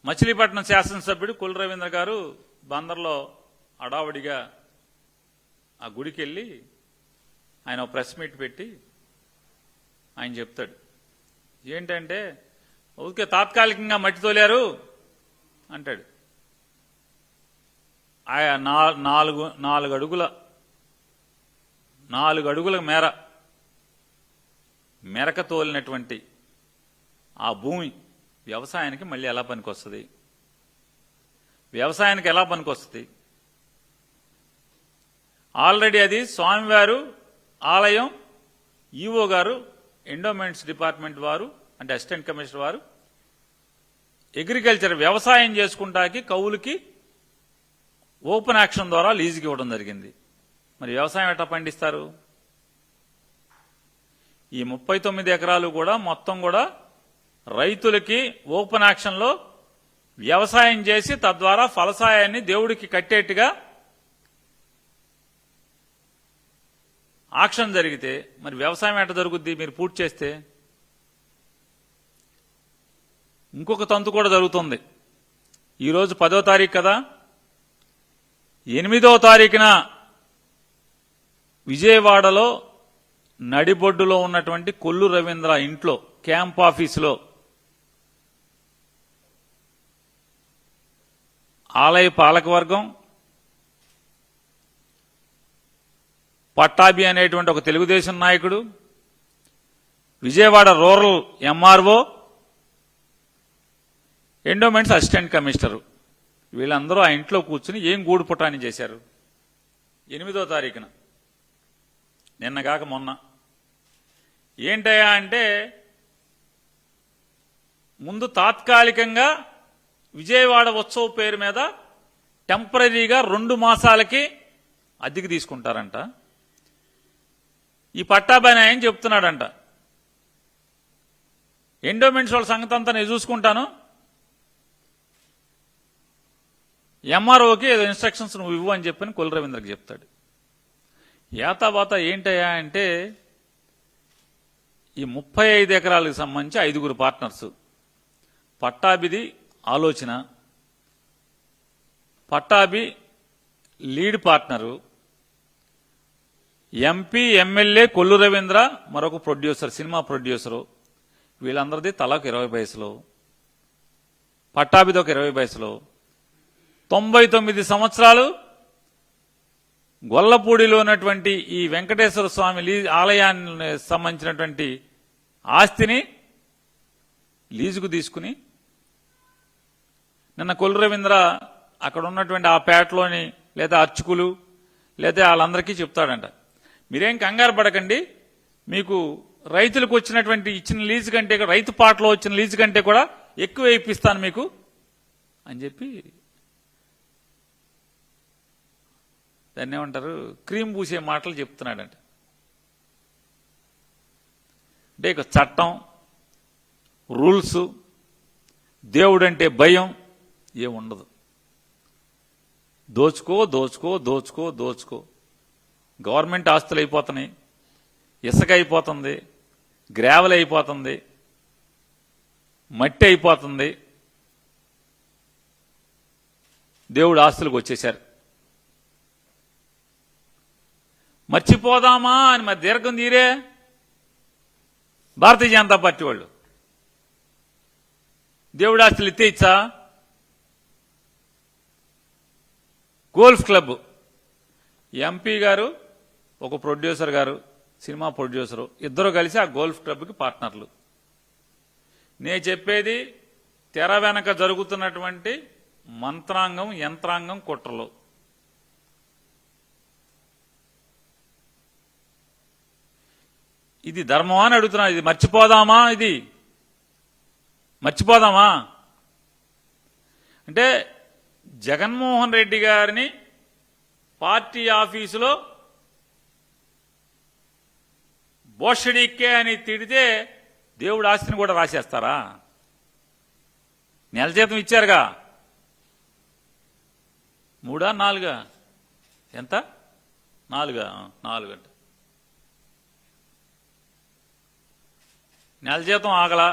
మచిలీపట్నం శాసనసభ్యుడు కొల్లు రవీంద్ర గారు బందర్లో అడావుడిగా ఆ గుడికి వెళ్ళి ఆయన ప్రెస్ మీట్ పెట్టి ఆయన చెప్తాడు ఏంటంటే ఊరికే తాత్కాలికంగా మట్టి తోలారు అంటాడు. ఆయన నాలుగు అడుగుల మెరక తోలినటువంటి ఆ భూమి వ్యవసాయానికి మళ్ళీ ఎలా పనికొస్తుంది? వ్యవసాయానికి ఎలా పనికొస్తుంది? ఆల్రెడీ అది స్వామివారు ఆలయం, ఈవో గారు, ఎండోమెంట్స్ డిపార్ట్మెంట్ వారు అంటే అసిస్టెంట్ కమిషనర్ వారు అగ్రికల్చర్ వ్యవసాయం చేసుకుంటాకి కౌలుకి ఓపెన్ యాక్షన్ ద్వారా లీజుకి ఇవ్వడం జరిగింది. మరి వ్యవసాయం ఎట్లా పండిస్తారు? ఈ 39 ఎకరాలు కూడా మొత్తం కూడా రైతులకి ఓపెన్ యాక్షన్లో వ్యవసాయం చేసి తద్వారా ఫలసాయాన్ని దేవుడికి కట్టేట్టుగా ఆక్షన్ జరిగితే మరి వ్యవసాయం ఎట్లా జరుగుద్ది? మీరు పూర్తి చేస్తే ఇంకొక తంతు కూడా జరుగుతుంది. ఈరోజు 10వ తారీఖు కదా, 8వ తారీఖున విజయవాడలో నడిబొడ్డులో ఉన్నటువంటి కొల్లు రవీంద్ర ఇంట్లో క్యాంప్ ఆఫీసులో ఆలయ పాలకవర్గం, పట్టాభి అనేటువంటి ఒక తెలుగుదేశం నాయకుడు, Vijayawada rural MRO, endowments assistant commissioner వీళ్ళందరూ ఆ ఇంట్లో కూర్చుని ఏం గూడు పుటాని చేశారు 8వ తారీఖున, నిన్నగాక మొన్న. ఏంటయ్యా అంటే ముందు తాత్కాలికంగా విజయవాడ ఉత్సవ పేరు మీద టెంపరీగా 2 మాసాలకి అద్దెకి తీసుకుంటారంట. ఈ పట్టాభి ఆయన చెప్తున్నాడంట, ఎండోమెంట్స్ వాళ్ళ సంగతి అంతా నేను చూసుకుంటాను, ఎంఆర్ఓకి ఏదో ఇన్స్ట్రక్షన్స్ నువ్వు ఇవ్వు అని చెప్పని కొల్లు రవీంద్రకి చెప్తాడు. యాతాబాత ఏంటయ్యా అంటే ఈ 35 ఎకరాలకు సంబంధించి 5 పార్ట్నర్స్. పట్టాభిది ఆలోచన, Pattabhi lead partner, MP MLA Kollu Ravindra మరొక ప్రొడ్యూసర్, సినిమా ప్రొడ్యూసరు, వీళ్ళందరిది తలకు 20 పైసలు, పట్టాభిది ఒక 20 పైసలు. 99 సంవత్సరాలు గొల్లపూడిలో ఉన్నటువంటి ఈ వెంకటేశ్వర స్వామి ఆలయాన్ని సంబంధించినటువంటి ఆస్తిని లీజుకు తీసుకుని నిన్న కొల్లు రవీంద్ర అక్కడ ఉన్నటువంటి ఆ పేటలోని లేదా అర్చకులు లేదా వాళ్ళందరికీ చెప్తాడంట, మీరేం కంగారు పడకండి, మీకు రైతులకు వచ్చినటువంటి ఇచ్చిన లీజు కంటే, రైతు పాటలో వచ్చిన లీజు కంటే కూడా ఎక్కువ ఇప్పిస్తాను మీకు అని చెప్పి దాన్ని ఏమంటారు, క్రీమ్ పూసే మాటలు చెప్తున్నాడంట. అంటే ఇక చట్టం, రూల్స్, దేవుడంటే భయం ఏముండదు. దోచుకో దోచుకో దోచుకో దోచుకో. గవర్నమెంట్ ఆస్తులు అయిపోతున్నాయి, ఇసుక అయిపోతుంది, గ్రావెల్ అయిపోతుంది, మట్టి అయిపోతుంది, దేవుడు ఆస్తులకు వచ్చేశారు. మర్చిపోదామా అని మరి దీర్ఘం తీరే భారతీయ జనతా పార్టీ వాళ్ళు. దేవుడి ఆస్తులు ఎత్తేచ్చా? గోల్ఫ్ క్లబ్ ఎంపీ గారు, ఒక ప్రొడ్యూసర్ గారు, సినిమా ప్రొడ్యూసరు, ఇద్దరు కలిసి ఆ గోల్ఫ్ క్లబ్కి పార్ట్నర్లు. నేను చెప్పేది తెర వెనక జరుగుతున్నటువంటి మంత్రాంగం, యంత్రాంగం, కుట్రలు. ఇది ధర్మమా అని అడుగుతున్నా. ఇది మర్చిపోదామా? ఇది మర్చిపోదామా అంటే జగన్మోహన్ రెడ్డి గారిని పార్టీ ఆఫీసులో బోషడిక్కే అని తిడితే దేవుడు ఆస్తిని కూడా రాసేస్తారా? నెల జీతం ఇచ్చారుగా, 3 4 ఎంత? 4 అంట. నెల జీతం ఆగలా,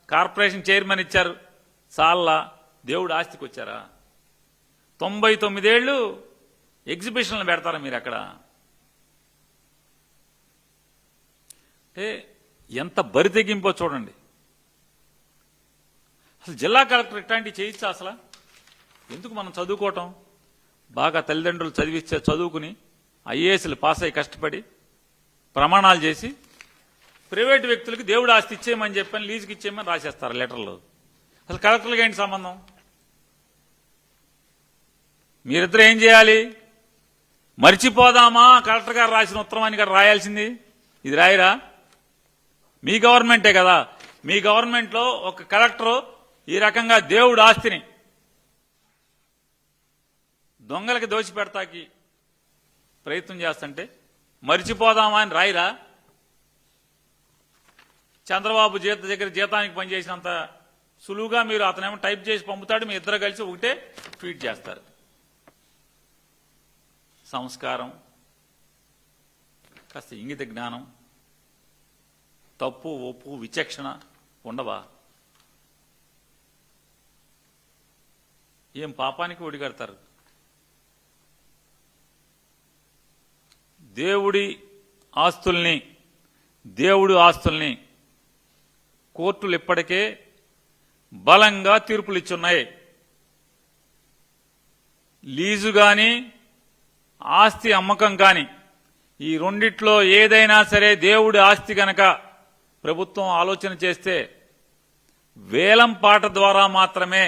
కార్పొరేషన్ చైర్మన్ ఇచ్చారు, సాల్లా, దేవుడు ఆస్తికి వచ్చారా? 99 ఏళ్ళు ఎగ్జిబిషన్లు పెడతారా మీరు అక్కడ? అంటే ఎంత బరి తెగింపో చూడండి. అసలు జిల్లా కలెక్టర్ ఇట్లాంటివి చేయొచ్చా? అసలు ఎందుకు మనం చదువుకోవటం? బాగా తల్లిదండ్రులు చదువుకుని ఐఏఎస్లు పాస్ అయ్యి కష్టపడి ప్రమాణాలు చేసి ప్రైవేటు వ్యక్తులకు దేవుడు ఆస్తి ఇచ్చేయమని చెప్పని లీజుకి ఇచ్చేయమని రాసేస్తారు లెటర్లో. అసలు కలెక్టర్కి ఏంటి సంబంధం? మీరిద్దరు ఏం చేయాలి? మర్చిపోదామా కలెక్టర్ గారు రాసిన ఉత్తరం అని గారు రాయాల్సింది? ఇది రాయరా? మీ గవర్నమెంటే కదా. మీ గవర్నమెంట్లో ఒక కలెక్టరు ఈ రకంగా దేవుడు ఆస్తిని దొంగలకి దోచిపెడతాకి ప్రయత్నం చేస్తుంటే మర్చిపోదామా అని రాయిరా? చంద్రబాబు దగ్గర జీతానికి పనిచేసినంత సులువుగా మీరు అతనేమో టైప్ చేసి పంపుతాడు, మీ ఇద్దరు కలిసి ఒకటే ట్వీట్ చేస్తారు. సంస్కారం, కాస్త ఇంగిత జ్ఞానం, తప్పు ఒప్పు విచక్షణ ఉండవా? ఏం పాపానికి ఒడిగడతారు? దేవుడు ఆస్తుల్ని కోర్టులు ఇప్పటికే బలంగా తీర్పులు ఇచ్చున్నాయి. లీజు గాని ఆస్తి అమ్మకం కాని ఈ రెండిట్లో ఏదైనా సరే దేవుడి ఆస్తి గనక ప్రభుత్వం ఆలోచన చేస్తే వేలం పాట ద్వారా మాత్రమే,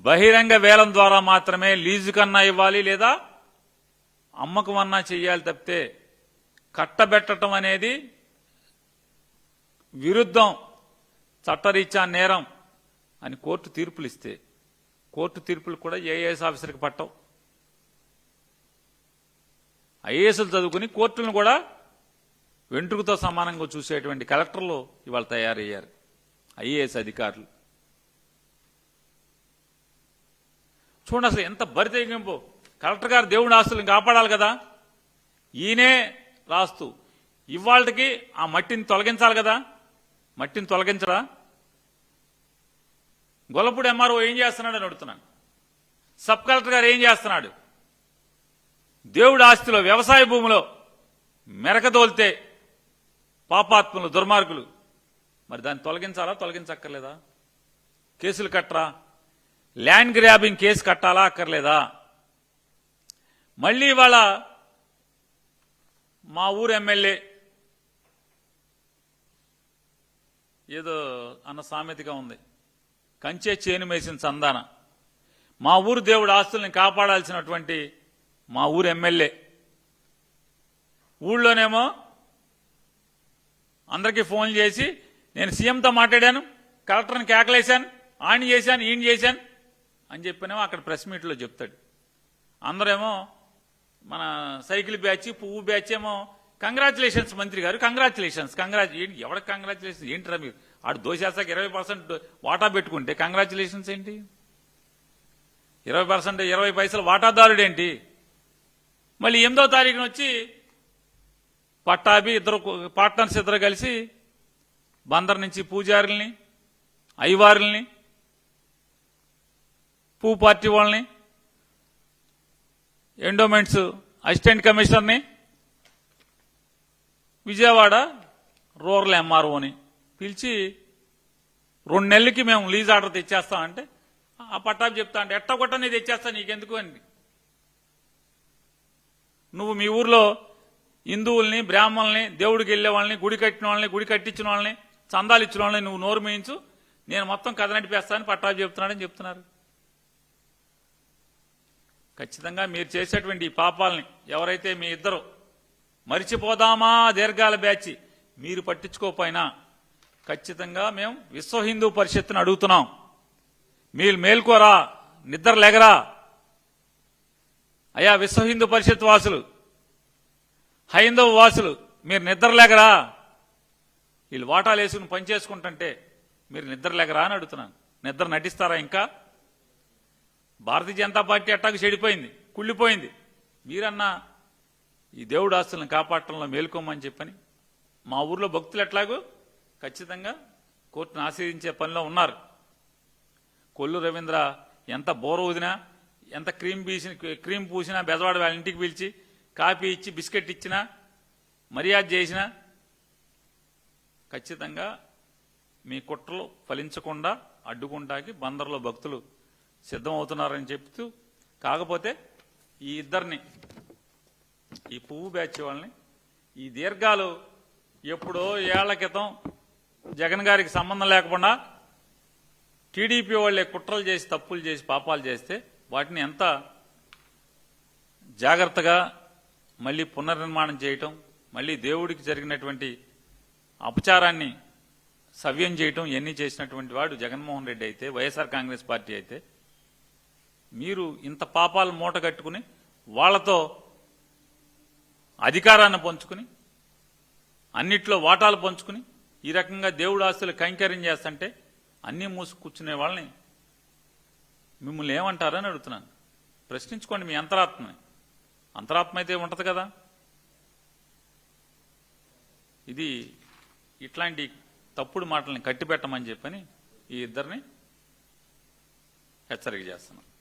బహిరంగ వేలం ద్వారా మాత్రమే లీజు కన్నా ఇవ్వాలి లేదా అమ్మకం అన్నా చెయ్యాలి తప్పితే కట్టబెట్టడం అనేది విరుద్ధం, చట్టరీత్యా నేరం అని కోర్టు తీర్పులు ఇస్తే కోర్టు తీర్పులు కూడా ఐఏఎస్ ఆఫీసర్కి పట్టవు. ఐఏఎస్లు చదువుకుని కోర్టులను కూడా వెంట్రుకతో సమానంగా చూసేటువంటి కలెక్టర్లు ఇవాళ తయారయ్యారు ఐఏఎస్ అధికారులు. చూడండి అసలు ఎంత బరితెగింపు. కలెక్టర్ గారు దేవుడి ఆస్తులను కాపాడాలి కదా, ఈయనే రాస్తూ ఇవాళకి ఆ మట్టిని తొలగించాలి కదా, మట్టిని తొలగించరా? గొల్లపూడి ఎంఆర్ఓ ఏం చేస్తున్నాడు అని అడుగుతున్నాను. సబ్ కలెక్టర్ గారు ఏం చేస్తున్నాడు? దేవుడి ఆస్తిలో వ్యవసాయ భూమిలో మెరకదోల్తే పాపాత్ములు దుర్మార్గులు, మరి దాన్ని తొలగించాలా తొలగించక్కర్లేదా? కేసులు కట్టరా? ల్యాండ్ గ్రాబింగ్ కేసు కట్టాలా అక్కర్లేదా? మళ్ళీ ఇవాళ మా ఊరు ఎమ్మెల్యే ఏదో అన్న సామెతగా ఉంది, కంచే చేను మేసిన చందాన. మా ఊరు దేవుడు ఆస్తుల్ని కాపాడాల్సినటువంటి మా ఊరు ఎమ్మెల్యే ఊళ్ళోనేమో అందరికీ ఫోన్లు చేసి నేను సీఎంతో మాట్లాడాను, కలెక్టర్ని కేకలేశాను, ఆయన చేశాను, ఈయన చేశాను అని చెప్పినేమో అక్కడ ప్రెస్ మీట్లో చెప్తాడు. అందరేమో మన సైకిల్ బ్యాచ్ పువ్వు బ్యాచ్ ఏమో కంగ్రాచులేషన్స్ మంత్రి గారు, కంగ్రాచులేషన్స్ ఎవరికి కంగ్రాచులేషన్స్ ఏంటిరా? మీరు ఆడు దోషేస్తాక 20% వాటా పెట్టుకుంటే కంగ్రాచులేషన్స్ ఏంటి? 20% 20 పైసలు వాటాదారుడేంటి? మళ్ళీ 8వ తారీఖున వచ్చి పట్టాభి పార్ట్నర్స్ ఇద్దరు కలిసి బందర్ నుంచి పూజారుల్ని, అయ్యవారుల్ని, పూ పార్టీ వాళ్ళని, ఎండోమెంట్స్ అసిస్టెంట్ కమిషనర్ని, విజయవాడ రూరల్ ఎంఆర్ఓని పిలిచి 2 నెలలకి మేము లీజ్ ఆర్డర్ తెచ్చేస్తామంటే ఆ పట్టాభి చెప్తా అంటే ఎట్టగొట్ట నేను తెచ్చేస్తా నీకెందుకు అని. నువ్వు మీ ఊర్లో హిందువుల్ని, బ్రాహ్మణుల్ని, దేవుడికి వెళ్లే వాళ్ళని, గుడి కట్టిన వాళ్ళని, గుడి కట్టించిన వాళ్ళని, చందాలు ఇచ్చిన వాళ్ళని నువ్వు నోరు మేయించు, నేను మొత్తం కథ నడిపేస్తానని పట్టాభి చెప్తున్నాడని చెప్తున్నారు. ఖచ్చితంగా మీరు చేసేటువంటి ఈ పాపాలని ఎవరైతే మీ ఇద్దరు మరిచిపోదామా దీర్ఘాల బ్యాచి మీరు పట్టించుకోకపోయినా ఖచ్చితంగా మేము విశ్వ హిందూ పరిషత్తును అడుగుతున్నాం, మీరు మేల్కోరా, నిద్ర లేగరా అయ్యా విశ్వ హిందూ పరిషత్ వాసులు, హైందవ వాసులు, మీరు నిద్ర లేగరా? వీళ్ళు వాటాలు వేసుకుని పనిచేసుకుంటుంటే మీరు నిద్ర లేగరా అని అడుగుతున్నాను. నిద్ర నటిస్తారా? ఇంకా భారతీయ జనతా పార్టీ అట్టాకు చెడిపోయింది, కుళ్ళిపోయింది. మీరన్నా ఈ దేవుడు ఆస్తులను కాపాడటంలో మేల్కోమని చెప్పని మా ఊర్లో భక్తులు ఎట్లాగో ఖచ్చితంగా కోర్టును ఆశ్రయించే పనిలో ఉన్నారు. కొల్లు రవీంద్ర ఎంత బోర ఊదినా, ఎంత క్రీమ్ పూసినా, బెజవాడ వాళ్ళ ఇంటికి పిలిచి కాఫీ ఇచ్చి బిస్కెట్ ఇచ్చినా, మర్యాద చేసినా ఖచ్చితంగా మీ కుట్రలు ఫలించకుండా అడ్డుకుంటాకి బందర్లో భక్తులు సిద్ధమవుతున్నారని చెప్తూ, కాకపోతే ఈ ఇద్దరిని, ఈ పువ్వు బ్యాచ్ వాళ్ళని, ఈ దీర్ఘాలు ఎప్పుడో ఏళ్ల క్రితం జగన్ గారికి సంబంధం లేకుండా టీడీపీ వాళ్ళే కుట్రలు చేసి, తప్పులు చేసి, పాపాలు చేస్తే వాటిని ఎంత జాగ్రత్తగా మళ్ళీ పునర్నిర్మాణం చేయటం, మళ్ళీ దేవుడికి జరిగినటువంటి అపచారాన్ని సవ్యం చేయటం ఇవన్నీ చేసినటువంటి వాడు జగన్మోహన్ రెడ్డి అయితే, వైఎస్ఆర్ కాంగ్రెస్ పార్టీ అయితే, మీరు ఇంత పాపాలు మూట కట్టుకుని వాళ్లతో అధికారాన్ని పంచుకుని, అన్నిట్లో వాటాలు పంచుకుని, ఈ రకంగా దేవుడు ఆస్తులు కైంకర్యం చేస్తుంటే అన్నీ మూసు కూర్చునే వాళ్ళని మిమ్మల్ని ఏమంటారని అడుగుతున్నాను. ప్రశ్నించుకోండి మీ అంతరాత్మని. అంతరాత్మ అయితే ఉంటుంది కదా. ఇది ఇట్లాంటి తప్పుడు మాటల్ని కట్టిపెట్టమని చెప్పని ఈ ఇద్దరిని హెచ్చరిక చేస్తున్నాను.